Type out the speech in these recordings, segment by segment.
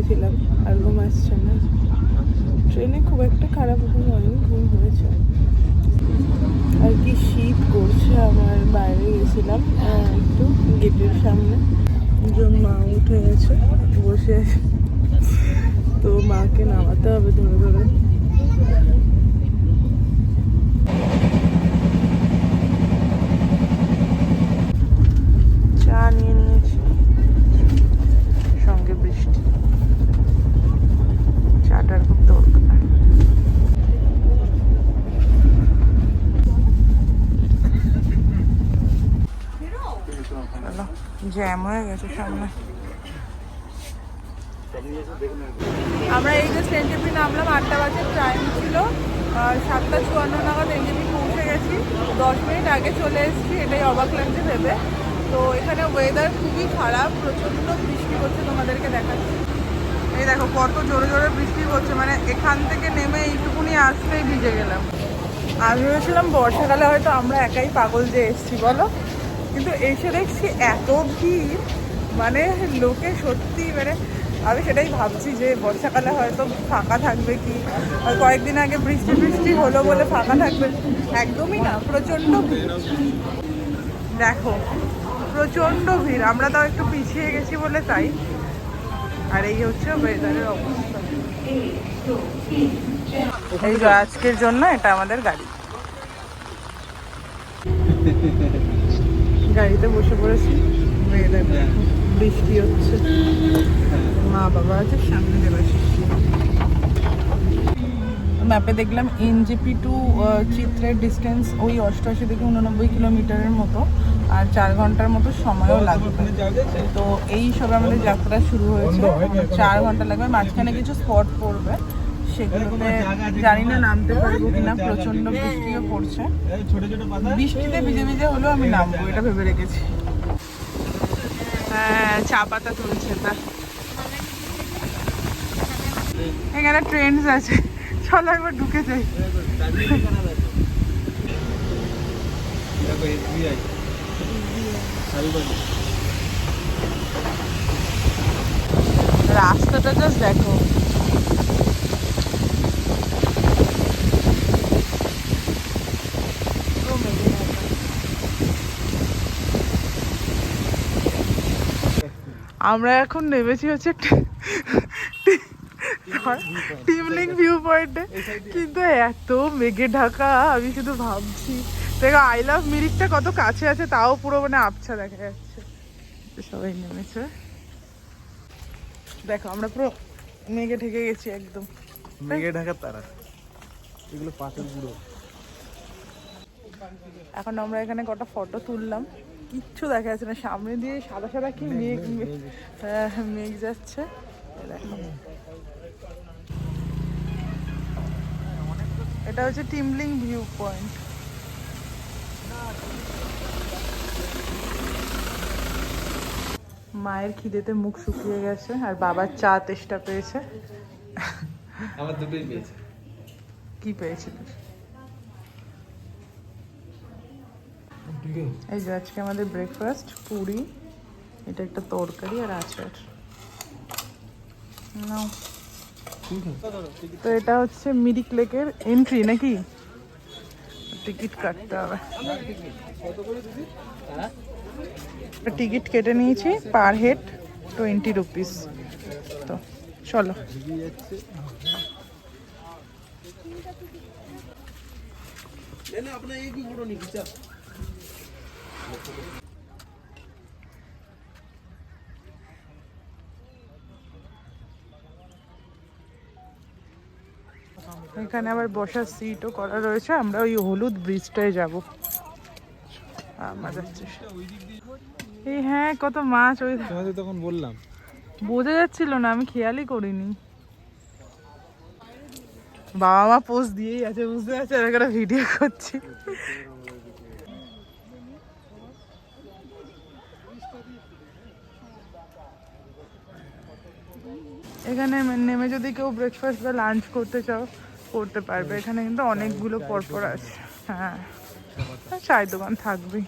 শুয়েছিলাম আর ঘুম আসছে না। ট্রেনে খুব একটা খারাপ হয়নি, ঘুম হয়েছে। আর কি শীত করছে। আমার বাইরে গেছিলাম একটু গেটের সামনে, মা উঠে গেছে বসে, তো মাকে নামাতে হবে ধরে ধরে। চা নিয়ে নিয়েছি, সঙ্গে বৃষ্টি। চাটার খুব দরকার। জ্যাম হয়ে গেছে সামনে। আমরা এই যে এনজেপি নামলাম, 8টা বাজে টাইম ছিল, আর 7:54 নাগাদ এনজেপি পৌঁছে গেছি। 10 মিনিট আগে চলে এসেছি, এটাই অবাক লাগছে ভেবে। তো এখানে ওয়েদার খুবই খারাপ, প্রচণ্ড বৃষ্টি হচ্ছে, তোমাদেরকে দেখাচ্ছি। এই দেখো কত জোরে জোরে বৃষ্টি হচ্ছে, মানে এখান থেকে নেমে এইটুকুনি আসলেই ভিজে গেলাম। আমি ভেবেছিলাম বর্ষাকালে হয়তো আমরা একাই পাগল যে এসছি বলো, কিন্তু এসে দেখছি এত ভিড়, মানে লোকে সত্যি, মানে আমি সেটাই ভাবছি যে বর্ষাকালে হয়তো ফাঁকা থাকবে কি, আর কয়েকদিন আগে বৃষ্টি বৃষ্টি হলো বলে ফাঁকা থাকবে, একদমই না, প্রচণ্ড ভিড়। দেখো প্রচণ্ড ভিড়, আমরা তাও একটু পিছিয়ে গেছি বলে তাই। আর এই হচ্ছে ওয়েদারের অবস্থা। এই যে আজকের জন্য এটা আমাদের গাড়ি, গাড়িতে বসে পড়েছি। বৃষ্টি হচ্ছে, মা বাবা আছে সামনে দেবাশিস। ম্যাপে দেখলাম এনজেপি টু চিত্রের ডিস্টেন্স ওই 88 থেকে 89 কিলোমিটারের মতো, আর 4 ঘন্টার মতো সময়ও লাগবে। তো এই সবে আমাদের যাত্রা শুরু হয়েছে, 4 ঘন্টা লাগবে। মাঝখানে কিছু স্পট পড়বে, সেগুলোতে জানি না নামতে পারবো কিনা, প্রচন্ড বৃষ্টিও পড়ছে। বৃষ্টিতে ভিজে ভিজে হলেও আমি নামবো, এটা ভেবে রেখেছি। হ্যাঁ, চা পাতা তুলছে তা। এখানে ট্রেন্ডস আছে, চলো একবার ঢুকে যাই। রাস্তাটা জাস্ট দেখো, আমরা এখন নেমেছি হচ্ছে টিমলিং ভিউ পয়েন্টে, কিন্তু এত মেঘে ঢাকা, আমি শুধু ভাবছি। দেখো আই লাভ মিরিকটা কত কাছে আছে, তাও পুরো মানে আবছা দেখা যাচ্ছে। সবাই নেমেছে, দেখো আমরা পুরো মেঘে ঢেকে গেছি একদম, মেঘে ঢাকা তারা, এগুলো পাথর গুঁড়ো। এখন আমরা এখানে কটা ফটো তুললাম, কিচ্ছু দেখা যাচ্ছে না, সামনে দিয়ে সাদা সাদা কি মেঘ, মেঘ যাচ্ছে। এটা হচ্ছে টিমলিং ভিউ পয়েন্ট। মায়ের খিদেতে মুখ শুকিয়ে গেছে, আর বাবার চা তেষ্টা পেয়েছে। আমার দুটোই পেয়েছে। কি পেয়েছিলিস? এই যে আজকে আমাদের ব্রেকফাস্ট, পুরি, এটা একটা তরকারি আর আচার। নাও। তো এটা হচ্ছে মিরিক লেকের এন্ট্রি নাকি, টিকিট কাটতে হবে। টিকিট কেটে নিয়েছি, পার হেড 20 রুপিস। তো চলো। এখানে আবার বসার সিটও করা রয়েছে, আমরা ওই হলুদ ব্রিজটায় যাবো। এই হ্যাঁ, কত মাছ, ওই তখন বললাম বোঝা যাচ্ছিল না, আমি খেয়ালই করিনি। বাবা মা পোজ দিয়েই আছে, বুঝতে পারছি, আমি একটা ভিডিও করছি। এখানে নেমে যদি কেউ ব্রেকফাস্ট বা লাঞ্চ করতে চাও করতে পারবে, এখানে কিন্তু অনেকগুলো পরপর আছে। হ্যাঁ, চায়ের দোকান থাকবেই।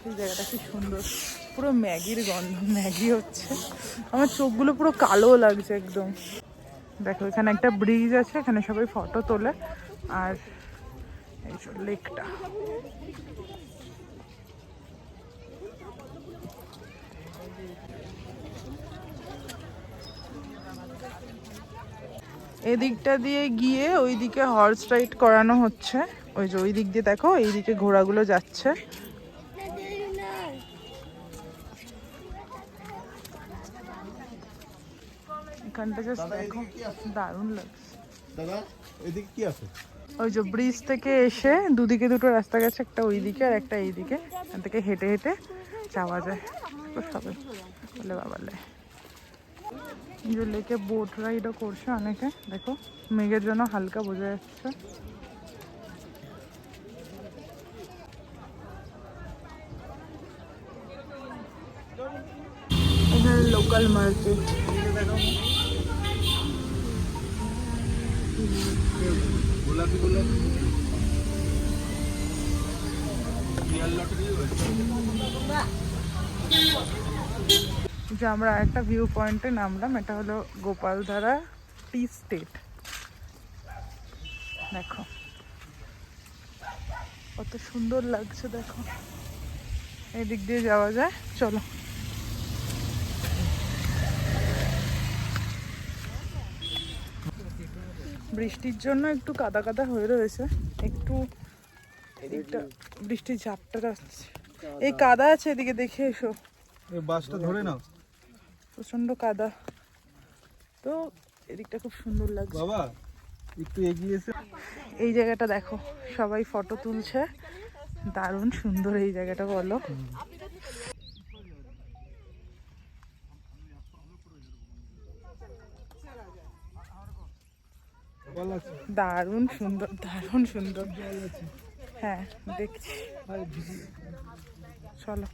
এই জায়গাটা কি সুন্দর। পুরো ম্যাগির গন্ধ, ম্যাগি হচ্ছে। আমার চোখগুলো পুরো কালো লাগছে একদম। দেখো এখানে একটা ব্রিজ আছে, এখানে সবাই ফটো তোলে। আর এই লেকটা, এদিকটা দিয়ে গিয়ে ওইদিকে হর্স রাইড করানো হচ্ছে। ওই যে ওই দিক দিয়ে দেখো, এইদিকে ঘোড়াগুলো যাচ্ছে। এখানটা জাস্ট দেখো, দারুণ লাগছে। দাদা এদিকে কি আছে? ওই যে ব্রিজ থেকে এসে দুদিকে দুটো রাস্তা গেছে, একটা ওইদিকে আর একটা এইদিকে। এখান থেকে হেঁটে হেঁটে যাওয়া যায় সবাই। বলে বাবালে, যে লেকে বোট রাইডও করছে অনেকে। দেখো মেঘের জন্য হালকা বোঝা যাচ্ছে। এখানে লোকাল মার্কেট। গোলাপি গোলাপি যে আমরা একটা ভিউ পয়েন্টে নামলাম, এটা হলো গোপালধারা টি স্টেট। দেখো কত সুন্দর লাগছে, দেখো এদিক দিয়ে যাওয়া যায়, চলো। বৃষ্টির জন্য একটু কাদা কাদা হয়ে রয়েছে, একটু এদিকটা বৃষ্টির ঝাপটা আসছে। এই কাদা আছে এদিকে, দেখে এসো। এই বাসটা ধরে নাও, প্রচন্ড কাদা। তো এদিকটা খুব সুন্দর লাগছে। বাবা একটু এগিয়ে এসে এই জায়গাটা দেখো, সবাই ফটো তুলছে, দারুণ সুন্দর এই জায়গাটা, বলো। দারুণ সুন্দর, দারুণ সুন্দর। হ্যাঁ দেখছি, চলো।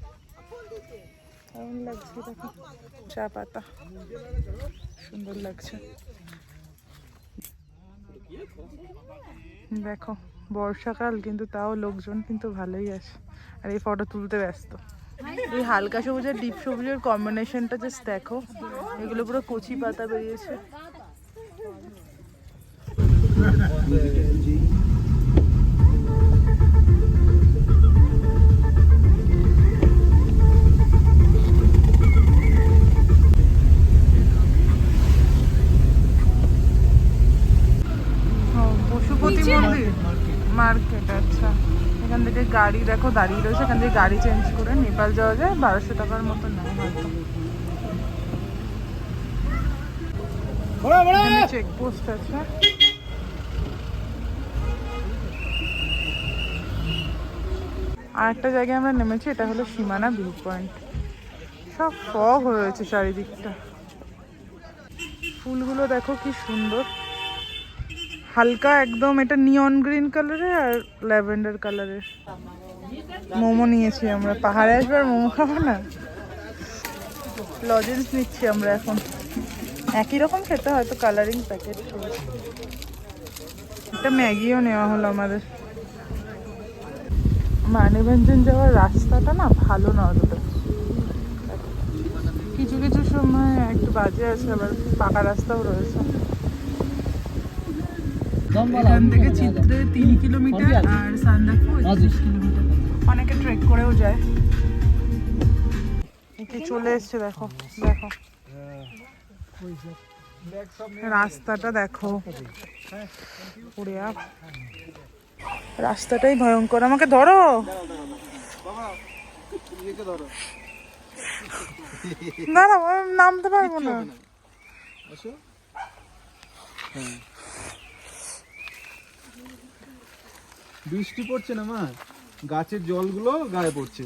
দারুণ লাগছে, দেখো চা পাতা, সুন্দর লাগছে। দেখো বর্ষাকাল, কিন্তু তাও লোকজন কিন্তু ভালোই আসে, আর এই ফটো তুলতে ব্যস্ত। এই হালকা সবুজের ডিপ সবুজের কম্বিনেশনটা জাস্ট দেখো, এগুলো পুরো কচি পাতা বেরিয়েছে। পশুপতি মন্দির মার্কেট, আচ্ছা। এখান থেকে গাড়ি দেখো দাঁড়িয়ে রয়েছে, এখান থেকে গাড়ি চেঞ্জ করে নেপাল যাওয়া যায়। 1200 টাকার মতো নেয় হয়তো। চেকপোস্ট আছে। আর একটা জায়গায় আমরা নেমেছি, এটা হলো সীমানা ভিউ পয়েন্ট। সব ফগ হয়ে রয়েছে চারিদিকটা। ফুলগুলো দেখো কি সুন্দর, হালকা একদম, এটা নিয়ন গ্রিন কালারের আর ল্যাভেন্ডার কালারের। মোমো নিয়েছি আমরা, পাহাড়ে আসবার মোমো খাবো না। লজেন্স নিচ্ছি আমরা এখন, একই রকম খেতে, হয়তো কালারিং প্যাকেট। একটা ম্যাগিও নেওয়া হলো আমাদের। মানিভঞ্জন যাওয়ার রাস্তাটা না ভালো না অতটা, কিছু কিছু সময় একটু বাজে আছে, আবার পাকা রাস্তাও রয়েছে। এখান থেকে চিত্রে 3 কিলোমিটার আর সান্দাকফু 31 কিলোমিটার। অনেকে ট্রেক করেও যায়। একে চলে এসছে, দেখো দেখো রাস্তাটা দেখো, রাস্তাটাই ভয়ঙ্কর। আমাকে ধরো, না না নামতে পারবো না। বৃষ্টি পড়ছে না মা, গাছের জলগুলো গায়ে পড়ছে।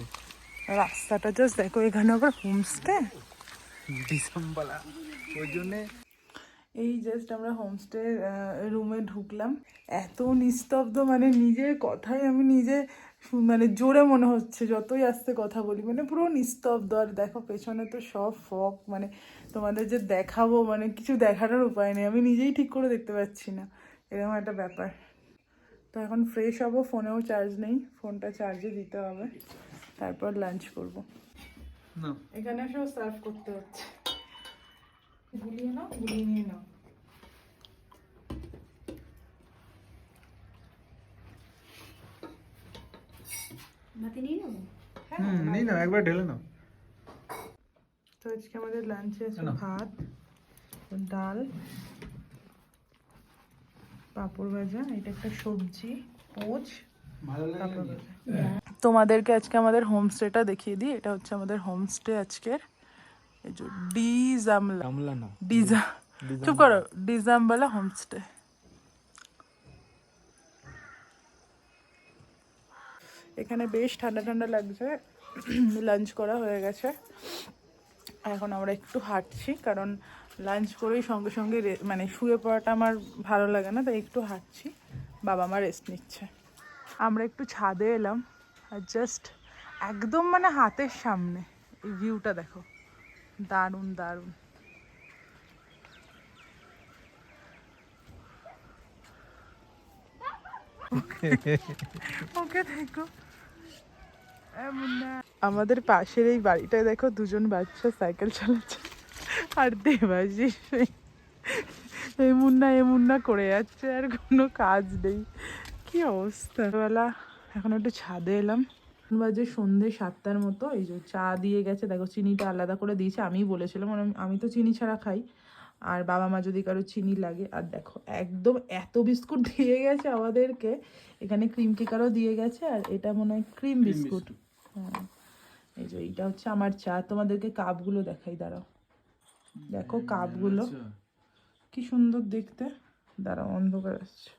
রাস্তাটা জাস্ট দেখো, এখানে আবার হোমস্টে ডিসেম্বলা, ওই জন্যে। এই জাস্ট আমরা হোমস্টে রুমে ঢুকলাম, এত নিস্তব্ধ, মানে নিজের কথাই আমি নিজে মানে জোরে মনে হচ্ছে যতই আস্তে কথা বলি, মানে পুরো নিস্তব্ধ। আর দেখো পেছনে তো সব ফগ, মানে তোমাদের যে দেখাবো, মানে কিছু দেখানোর উপায় নেই, আমি নিজেই ঠিক করে দেখতে পাচ্ছি না, এরকম একটা ব্যাপার। তো এখন ফ্রেশ হবো, ফোনেও চার্জ নেই, ফোনটা চার্জে দিতে হবে, তারপর লাঞ্চ করব। না এখানে সব সার্ভ করতে হচ্ছে। গুলিয়ে নাও, গুলিয়ে নিয়ে নাও। মাটি নিয়ে নেবো। নেই না, একবার ঢেলে নাও। তো আজকে আমাদের লাঞ্চে আছে ভাত, ডাল, পাঁপড় ভাজা, এটা একটা সবজি, পোচ, ভালো পাঁপড় লাগে ভাজা। তোমাদেরকে আজকে আমাদের হোমস্টেটা দেখিয়ে দিই। এটা হচ্ছে আমাদের হোমস্টে আজকের। এই যে ডিজামলা, আমলা না, চুপ করো, ডিজামবালা হোমস্টে। এখানে বেশ ঠান্ডা ঠান্ডা লাগছে। লাঞ্চ করা হয়ে গেছে, এখন আমরা একটু হাঁটছি, কারণ লাঞ্চ করেই সঙ্গে সঙ্গে মানে শুয়ে পড়াটা আমার ভালো লাগে না, তাই একটু হাঁটছি। বাবা মা রেস্ট নিচ্ছে। আমরা একটু ছাদে এলাম, আর জাস্ট একদম মানে হাতের সামনে এই ভিউটা দেখো, দারুণ দারুণ। ওকে দেখো, আমাদের পাশের এই বাড়িটায় দেখো দুজন বাচ্চা সাইকেল চালাচ্ছে, আর দেবাশিস এই মুন্না করে যাচ্ছে, আর কোনো কাজ নেই। কি অবস্থা। বেলা এখন একটু ছাদে এলাম, বাজে সন্ধ্যে 7টার মতো। এই যে চা দিয়ে গেছে, দেখো চিনিটা আলাদা করে দিয়েছে। আমিই বলেছিলাম, আমি তো চিনি ছাড়া খাই, আর বাবা মা যদি কারো চিনি লাগে। আর দেখো একদম এত বিস্কুট দিয়ে গেছে আমাদেরকে, এখানে ক্রিম কেকারও দিয়ে গেছে, আর এটা মনে হয় ক্রিম বিস্কুট। হ্যাঁ, এই যে এইটা হচ্ছে আমার চা। তোমাদেরকে কাপগুলো দেখাই, দাঁড়াও, দেখো কাপগুলো কি সুন্দর দেখতে। দাঁড়াও, অন্ধকার আসছে।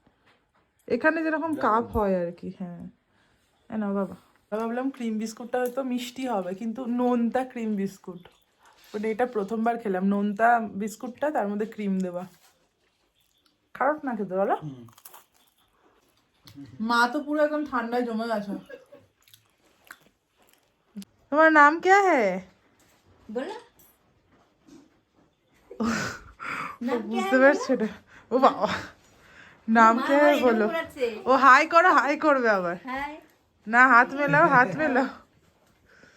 এখানে যেরকম কাপ হয় আর কি। হ্যাঁ, না বাবা, ভাবলাম ক্রিম বিস্কুটটা হয়তো মিষ্টি হবে, কিন্তু নোনতা ক্রিম বিস্কুট। মানে এটা প্রথমবার খেলাম নোনতা বিস্কুটটা, তার মধ্যে ক্রিম দেওয়া। খারাপ না খেতে, বলো? মা তো পুরো একদম ঠান্ডায় জমে গেছে। তোমার নাম কে হ্যাঁ? বলো বুঝতে পারছো না? ও বাবা, নাম কে বলো। ও হাই করো, হাই করবে আবার। না, হাত মেলাও, হাত মেলাও।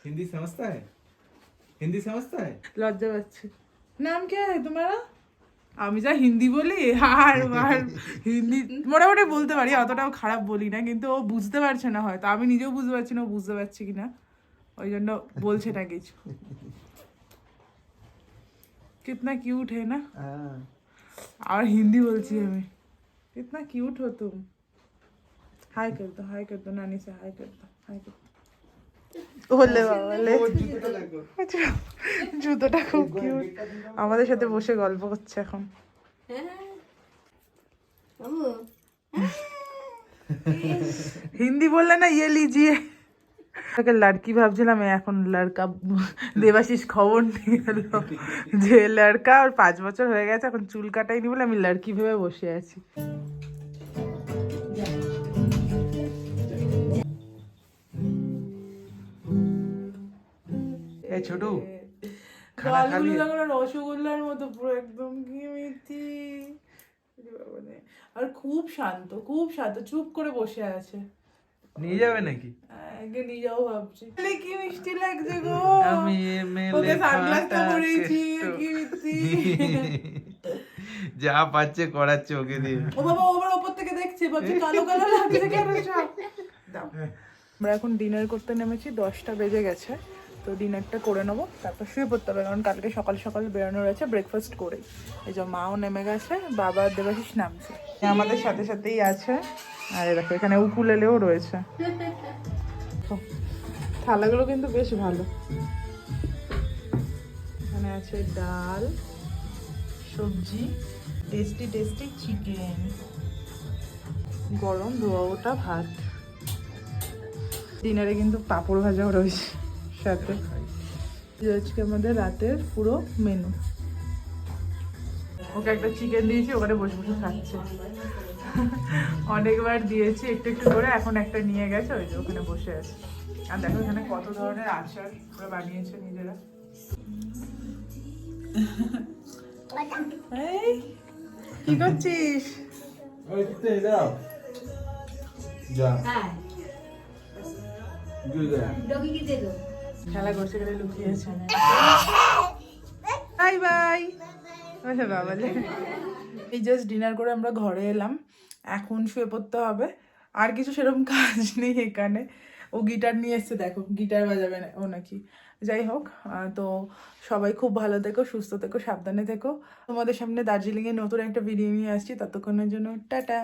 हिंदी समझता है, हिंदी समझता है। লজ্জা পাচ্ছে। নাম কে হ্যাঁ তোমারা? আমি যা হিন্দি বলি, আর হিন্দি মোটামুটি বলতে পারি, অতটাও খারাপ বলি না, কিন্তু ও বুঝতে পারছে না হয়তো। আমি নিজেও বুঝতে পারছি না ও বুঝতে পারছি কিনা, ওই জন্য বলছে না কিছু। कितना क्यूट है ना। और हिंदी बोलती है मैं, कितना क्यूट हो तुम। हाय कर दो, हाय कर दो, नानी से हाय कर दो, हाय कर दो। ওলে বাবা, জুতোটা খুব কিউট। আমাদের সাথে বসে গল্প করছে এখন। হিন্দি বললে না, ইয়ে লিজিয়ে। লড়কি ভাবছিলাম, এখন লড়কা। দেবাশিস খবর নিয়ে এলো যে লড়কা, আর 5 বছর হয়ে গেছে, এখন চুল কাটাইনি বলে আমি লড়কি ভেবে বসে আছি। এই ছোটু, গালগুলো দেখো না, রসগোল্লার মতো পুরো একদম কি মিষ্টি। আর খুব শান্ত, খুব শান্ত, চুপ করে বসে আছে। নিয়ে যাবে নাকি? আগে নিয়ে যাও ভাবছি। কি মিষ্টি লাগছে গো। আমি ওকে সানগ্লাসটা পরিয়েছি, কি মিষ্টি। যা পাচ্ছে করাচ্ছে ওকে দিয়ে। ও বাবা, ওবার উপর থেকে দেখছে, ভাবছি কালো কালো লাগছে কেন সব। দাও। আমরা এখন ডিনার করতে নেমেছি, 10টা বেজে গেছে। তো ডিনারটা করে নেবো, তারপর শুয়ে পড়তে হবে, কারণ কালকে সকাল সকাল বেরোনো রয়েছে ব্রেকফাস্ট করে। এই যে মাও নেমে গেছে, বাবা আর দেবাশিস নামছে, আমাদের সাথে সাথেই আছে। আর দেখো এখানে উকুলেলেও রয়েছে। থালাগুলো কিন্তু বেশ ভালো। এখানে আছে ডাল, সবজি, টেস্টি টেস্টি চিকেন, গরম ধোয়া ওটা ভাত। ডিনারে কিন্তু পাঁপড় ভাজাও রয়েছে সাথে। আজকে আমাদের রাতের পুরো মেনু। ওকে একটা চিকেন দিয়েছি, ওখানে বসে বসে খাচ্ছে। অনেকবার দিয়েছি একটু একটু করে, এখন একটা নিয়ে গেছে, ওই যে ওখানে বসে আছে। আর দেখো এখানে কত ধরনের আচার ওরা বানিয়েছে নিজেরা। এই কি করছিস? খেলা করছে, এখানে লুকিয়েছে। Bye bye. আচ্ছা বাবা, এই জাস্ট ডিনার করে আমরা ঘরে এলাম, এখন শুয়ে পড়তে হবে। আর কিছু সেরকম কাজ নেই এখানে। ও গিটার নিয়ে এসছে, দেখো গিটার বাজাবে না ও নাকি। যাই হোক, তো সবাই খুব ভালো থেকো, সুস্থ থেকো, সাবধানে থেকো। তোমাদের সামনে দার্জিলিংয়ে নতুন একটা ভিডিও নিয়ে আসছি, ততক্ষণের জন্য টাটা।